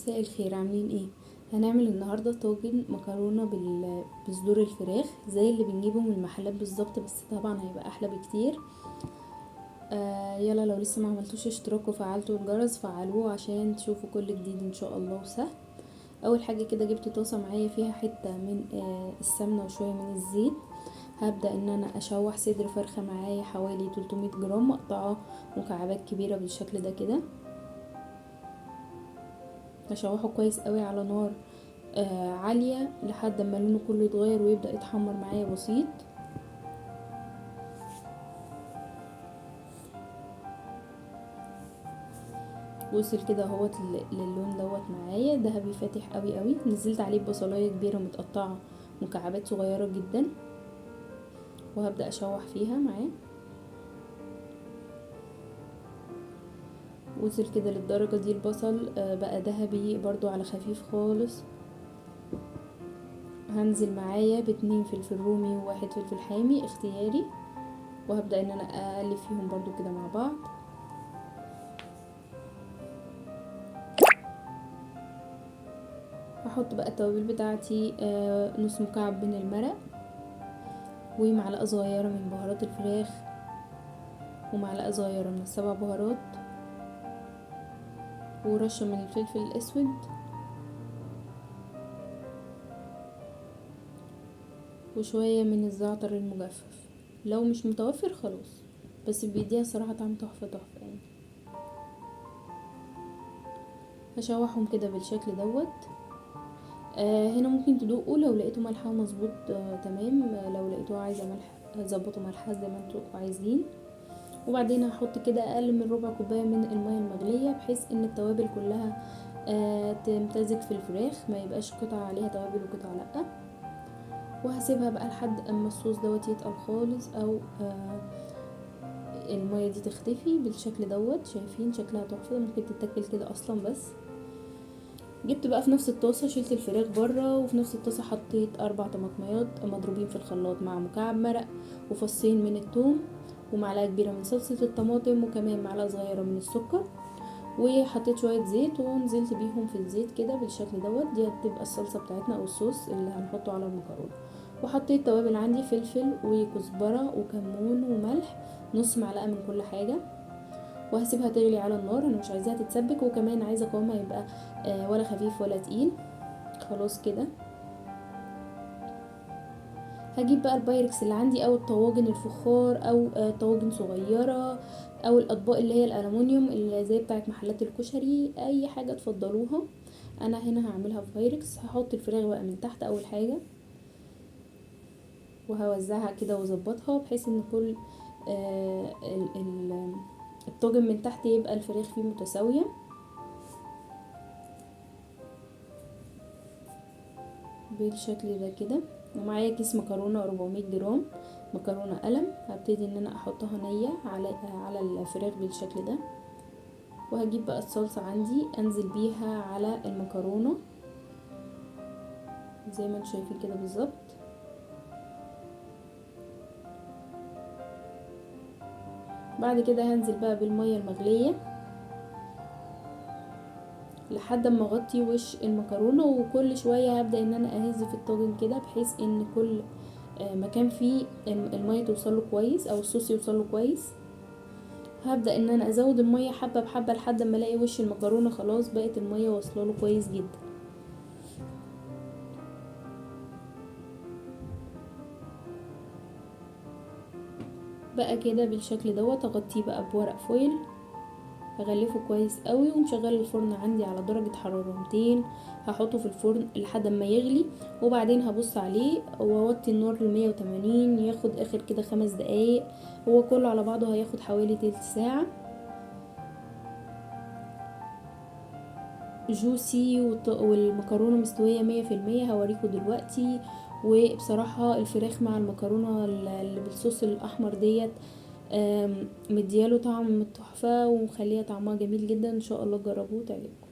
مساء الخير، عاملين ايه؟ هنعمل النهارده طاجن مكرونه بصدور الفراخ زي اللي بنجيبه من المحلات بالظبط، بس طبعا هيبقى احلى بكتير. يلا، لو لسه ما عملتوش اشتراك وفعلتوا الجرس فعلوه عشان تشوفوا كل جديد ان شاء الله وسهل. اول حاجه كده جبت طاسه معايا فيها حته من السمنه وشويه من الزيت. هبدا ان انا اشوح صدر فرخه معايا حوالي 300 جرام مقطعه مكعبات كبيره بالشكل ده كده. هشوحه كويس قوي على نار عالية لحد ما لونه كله يتغير ويبدأ يتحمر معايا بسيط. وصل كده اهوت للون دوت معايا دهبي فاتح قوي قوي. نزلت عليه بصلاية كبيرة متقطعة مكعبات صغيرة جدا، وهبدأ اشوح فيها معاه. وصل كده للدرجة دي البصل بقى دهبي برضو على خفيف خالص. هنزل معايا ب2 فلفل رومي و1 فلفل حامي اختياري، وهبدأ ان انا اقلب فيهم برضو كده مع بعض. هحط بقى التوابل بتاعتي نص مكعب من المرق، ومعلقة صغيرة من بهارات الفراخ، ومعلقة صغيرة من السبع بهارات، ورشة من الفلفل الأسود، وشوية من الزعتر المجفف لو مش متوفر خلاص، بس بيديها صراحة طعم تحفة تحفة يعني. هشوحهم كده بالشكل دوت. هنا ممكن تدوقوا لو لقيتوا ملحها مظبوط تمام، لو لقيتوها عايزة ملح ظبطوا ملحها زي ما انتوا عايزين. وبعدين هحط كده اقل من ربع كوبايه من الميه المغليه بحيث ان التوابل كلها تمتزج في الفراخ، ما يبقاش قطع عليها توابل وقطع لا. وهسيبها بقى لحد اما الصوص دوت يتقل خالص، او الميه دي تختفي بالشكل دوت. شايفين شكلها تحفه، ممكن تتاكل كده اصلا. بس جبت بقى في نفس الطاسه، شلت الفراخ بره، وفي نفس الطاسه حطيت 4 طماطميات مضروبين في الخلاط مع مكعب مرق وفصين من الثوم ومعلقه كبيره من صلصه الطماطم، وكمان معلقه صغيره من السكر. وحطيت شويه زيت ونزلت بيهم في الزيت كده بالشكل دوت. دي هتبقى الصلصه بتاعتنا او الصوص اللي هنحطه على المكرونه. وحطيت توابل عندي فلفل وكزبره وكمون وملح، نص معلقه من كل حاجه. وهسيبها تغلي على النار، انا مش عايزاها تتسبك، وكمان عايزه قوامها يبقى ولا خفيف ولا تقيل. خلاص كده هجيب بقى البايركس اللي عندي او الطواجن الفخار او طواجن صغيره، او الاطباق اللي هي الالومنيوم اللي زي بتاعت محلات الكشري، اي حاجه تفضلوها. انا هنا هعملها في بايركس. هحط الفراخ بقى من تحت اول حاجه، وهوزعها كده واظبطها بحيث ان كل الطاجن من تحت يبقى الفراخ فيه متساويه بالشكل ده كده. ومعايا كيس مكرونه 400 جرام مكرونه قلم. هبتدي ان انا احطها نيه على الفراخ بالشكل ده. وهجيب بقى الصلصه عندي انزل بيها على المكرونه زي ما انتم شايفين كده بالظبط. بعد كده هنزل بقى بالميه المغليه لحد ما اغطي وش المكرونه، وكل شويه هبدا ان انا اهز في الطاجن كده بحيث ان كل مكان فيه الميه توصله كويس او الصوص يوصله كويس. هبدا ان انا ازود الميه حبه بحبه لحد ما الاقي وش المكرونه خلاص بقت الميه واصله كويس جدا. بقى كده بالشكل دوت. اغطيه بقى بورق فويل، هغلفه كويس قوي، ومشغله الفرن عندي على درجه حراره 200. هحطه في الفرن لحد ما يغلي، وبعدين هبص عليه واوطي النار ل180 ياخد اخر كده 5 دقايق. هو كله على بعضه هياخد حوالي تلت ساعه. جوسي والمكرونه مستويه 100%. هوريكم دلوقتي. وبصراحه الفراخ مع المكرونه اللي بالصوص الاحمر ديت مدياله طعم تحفه ومخليه طعمها جميل جدا. ان شاء الله جربوه تعجبكم.